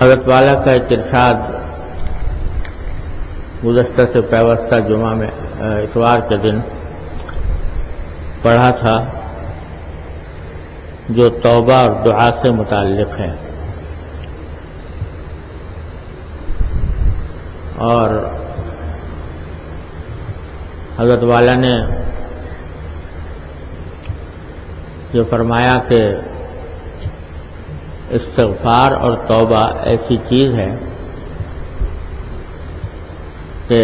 حضرت والا کا ایک ارشاد گزشتہ سے پیوستہ جمعہ میں اتوار کے دن پڑھا تھا، جو توبہ اور دعا سے متعلق ہے، اور حضرت والا نے یہ فرمایا کہ استغفار اور توبہ ایسی چیز ہے کہ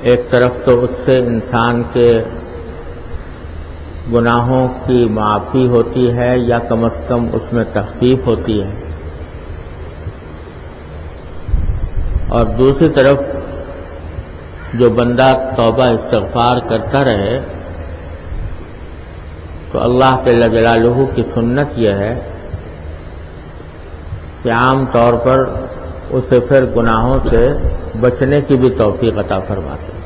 ایک طرف تو اس سے انسان کے گناہوں کی معافی ہوتی ہے یا کم از کم اس میں تخفیف ہوتی ہے، اور دوسری طرف جو بندہ توبہ استغفار کرتا رہے تو اللہ جل جلالہ کی سنت یہ ہے کہ عام طور پر اسے پھر گناہوں سے بچنے کی بھی توفیق عطا فرماتے ہیں۔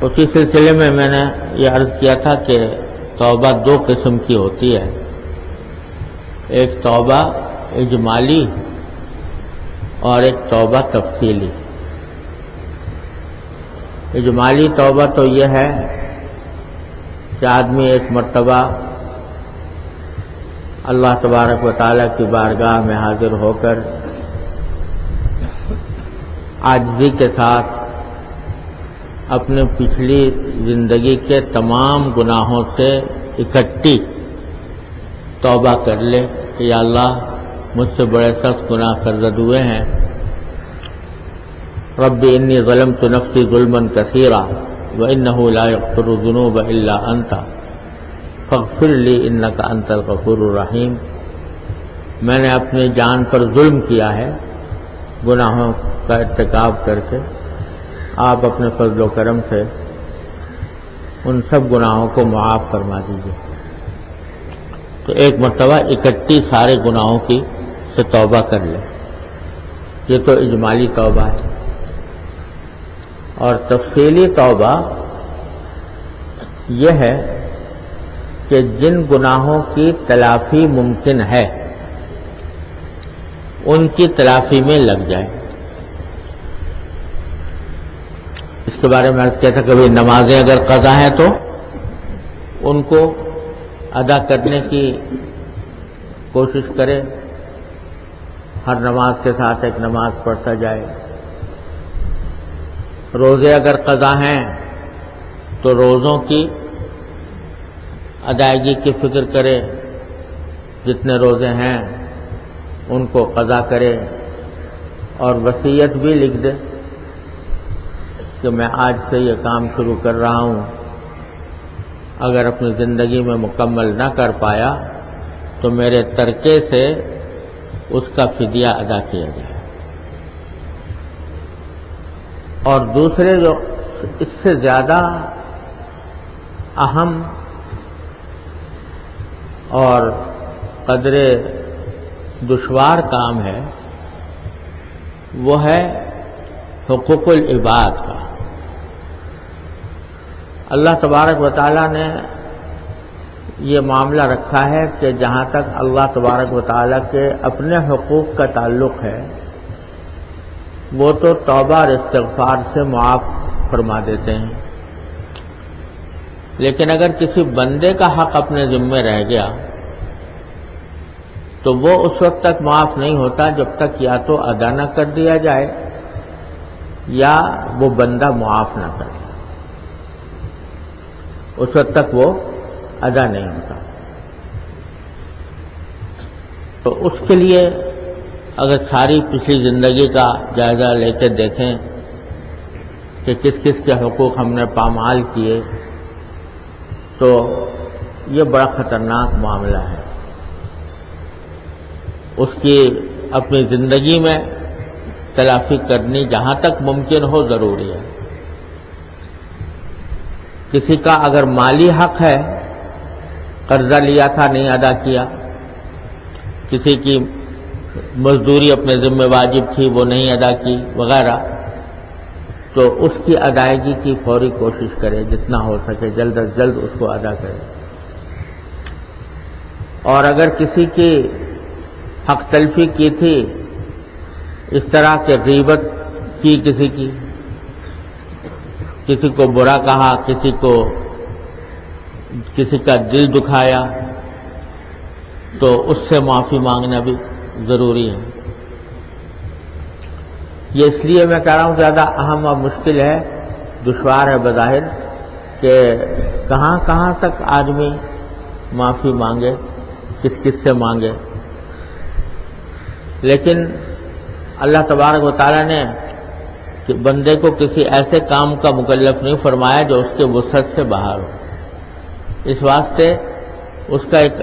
اسی سلسلے میں نے یہ عرض کیا تھا کہ توبہ دو قسم کی ہوتی ہے، ایک توبہ اجمالی اور ایک توبہ تفصیلی۔ اجمالی توبہ تو یہ ہے کہ آدمی ایک مرتبہ اللہ تبارک و تعالیٰ کی بارگاہ میں حاضر ہو کر عاجزی کے ساتھ اپنے پچھلی زندگی کے تمام گناہوں سے اکٹھی توبہ کر لے کہ یا اللہ مجھ سے بڑے سخت گناہ سرزد ہوئے ہیں، رب انی ظلمت نفسی ظلما کثیرا وانہ لا یغفر الذنوب الا انت فاغفر لی انک انت الغفور الرحیم۔ میں نے اپنی جان پر ظلم کیا ہے گناہوں کا ارتکاب کر کے، آپ اپنے فضل و کرم سے ان سب گناہوں کو معاف فرما دیجیے۔ تو ایک مرتبہ اکٹھی سارے گناہوں کی سے توبہ کر لے، یہ تو اجمالی توبہ ہے۔ اور تفصیلی توبہ یہ ہے کہ جن گناہوں کی تلافی ممکن ہے ان کی تلافی میں لگ جائے۔ اس کے بارے میں عرض کیا تھا، کبھی نمازیں اگر قضا ہیں تو ان کو ادا کرنے کی کوشش کرے، ہر نماز کے ساتھ ایک نماز پڑھتا جائے۔ روزے اگر قضا ہیں تو روزوں کی ادائیگی کی فکر کرے، جتنے روزے ہیں ان کو قضا کرے، اور وصیت بھی لکھ دے کہ میں آج سے یہ کام شروع کر رہا ہوں، اگر اپنی زندگی میں مکمل نہ کر پایا تو میرے ترکے سے اس کا فدیہ ادا کیا جائے۔ اور دوسرے جو اس سے زیادہ اہم اور قدر دشوار کام ہے وہ ہے حقوق العباد کا۔ اللہ تبارک و تعالیٰ نے یہ معاملہ رکھا ہے کہ جہاں تک اللہ تبارک و تعالیٰ کے اپنے حقوق کا تعلق ہے وہ تو توبہ اور استغفار سے معاف فرما دیتے ہیں، لیکن اگر کسی بندے کا حق اپنے ذمے رہ گیا تو وہ اس وقت تک معاف نہیں ہوتا جب تک یا تو ادا نہ کر دیا جائے یا وہ بندہ معاف نہ کرے، اس وقت تک وہ ادا نہیں ہوتا۔ تو اس کے لیے اگر ساری پچھلی زندگی کا جائزہ لے کے دیکھیں کہ کس کس کے حقوق ہم نے پامال کیے تو یہ بڑا خطرناک معاملہ ہے۔ اس کی اپنی زندگی میں تلافی کرنی جہاں تک ممکن ہو ضروری ہے۔ کسی کا اگر مالی حق ہے، قرضہ لیا تھا نہیں ادا کیا، کسی کی مزدوری اپنے ذمہ واجب تھی وہ نہیں ادا کی وغیرہ، تو اس کی ادائیگی کی فوری کوشش کرے، جتنا ہو سکے جلد از جلد اس کو ادا کرے۔ اور اگر کسی کی حق تلفی کی تھی، اس طرح کہ غیبت کی کسی کو برا کہا، کسی کا دل دکھایا، تو اس سے معافی مانگنا بھی ضروری ہے۔ یہ اس لیے میں کہہ رہا ہوں زیادہ اہم اور مشکل ہے، دشوار ہے بظاہر، کہ کہاں کہاں تک آدمی معافی مانگے، کس سے مانگے۔ لیکن اللہ تبارک و تعالیٰ نے بندے کو کسی ایسے کام کا مکلف نہیں فرمایا جو اس کے وسعت سے باہر ہو۔ اس واسطے اس کا ایک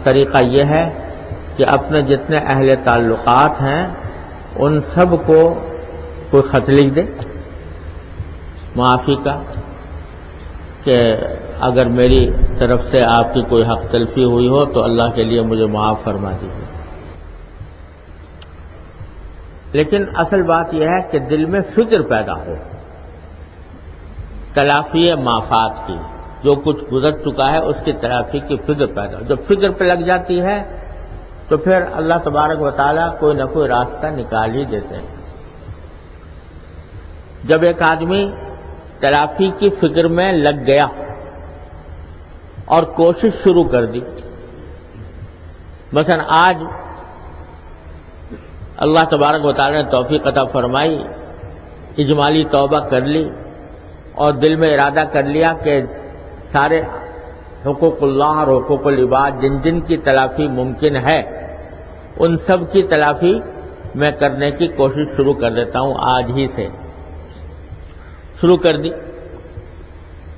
طریقہ یہ ہے کہ اپنے جتنے اہل تعلقات ہیں ان سب کو کوئی خط لکھ دے معافی کا، کہ اگر میری طرف سے آپ کی کوئی حق تلفی ہوئی ہو تو اللہ کے لیے مجھے معاف فرما دیجیے۔ لیکن اصل بات یہ ہے کہ دل میں فکر پیدا ہو تلافی معافات کی، جو کچھ گزر چکا ہے اس کی تلافی کی فکر پیدا ہو۔ جب فکر پہ لگ جاتی ہے تو پھر اللہ تبارک و تعالیٰ کوئی نہ کوئی راستہ نکال ہی دیتے ہیں۔ جب ایک آدمی تلافی کی فکر میں لگ گیا اور کوشش شروع کر دی، مثلا آج اللہ تبارک و تعالیٰ نے توفیق عطا فرمائی، اجمالی توبہ کر لی اور دل میں ارادہ کر لیا کہ سارے حقوق اللہ اور حقوق العباد جن کی تلافی ممکن ہے ان سب کی تلافی میں کرنے کی کوشش شروع کر دیتا ہوں، آج ہی سے شروع کر دی۔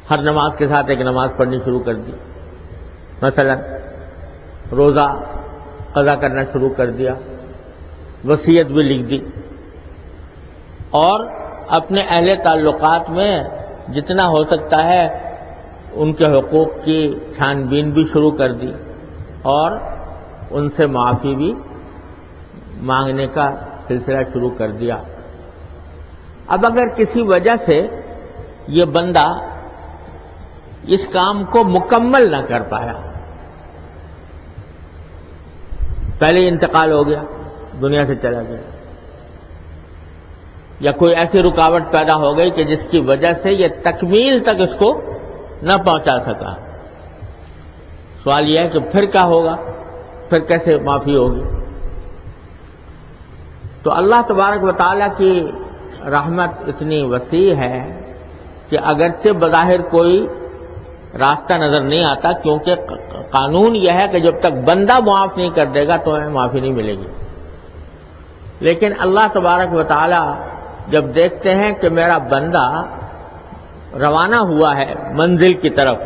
ہر نماز کے ساتھ ایک نماز پڑھنی شروع کر دی، مثلا روزہ قضا کرنا شروع کر دیا، وصیت بھی لکھ دی، اور اپنے اہل تعلقات میں جتنا ہو سکتا ہے ان کے حقوق کی چھان بین بھی شروع کر دی اور ان سے معافی بھی مانگنے کا سلسلہ شروع کر دیا۔ اب اگر کسی وجہ سے یہ بندہ اس کام کو مکمل نہ کر پایا، پہلے انتقال ہو گیا، دنیا سے چلا گیا، یا کوئی ایسی رکاوٹ پیدا ہو گئی کہ جس کی وجہ سے یہ تکمیل تک اس کو نہ پہنچا سکا، سوال یہ ہے کہ پھر کیا ہوگا، پھر کیسے معافی ہوگی؟ تو اللہ تبارک و تعالیٰ کی رحمت اتنی وسیع ہے کہ اگرچہ بظاہر کوئی راستہ نظر نہیں آتا، کیونکہ قانون یہ ہے کہ جب تک بندہ معاف نہیں کر دے گا تو ہمیں معافی نہیں ملے گی، لیکن اللہ تبارک و تعالیٰ جب دیکھتے ہیں کہ میرا بندہ روانہ ہوا ہے منزل کی طرف،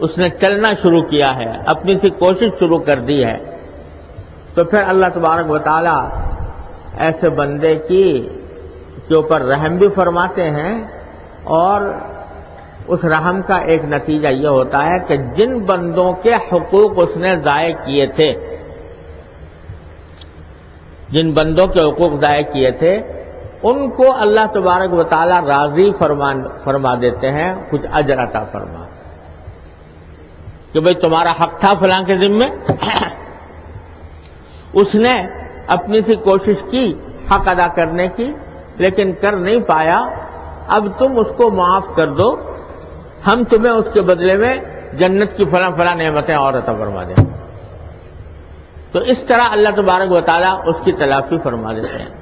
اس نے چلنا شروع کیا ہے، اپنی سی کوشش شروع کر دی ہے، تو پھر اللہ تبارک و تعالیٰ ایسے بندے کے اوپر رحم بھی فرماتے ہیں، اور اس رحم کا ایک نتیجہ یہ ہوتا ہے کہ جن بندوں کے حقوق اس نے ضائع کیے تھے، جن بندوں کے حقوق ضائع کیے تھے ان کو اللہ تبارک و تعالیٰ راضی فرما دیتے ہیں، کچھ اجر عطا فرما کہ بھئی تمہارا حق تھا فلاں کے ذمے، اس نے اپنی سی کوشش کی حق ادا کرنے کی لیکن کر نہیں پایا، اب تم اس کو معاف کر دو، ہم تمہیں اس کے بدلے میں جنت کی فلاں نعمتیں اور عطا فرما دیں۔ تو اس طرح اللہ تبارک و تعالیٰ اس کی تلافی فرما دیتے ہیں۔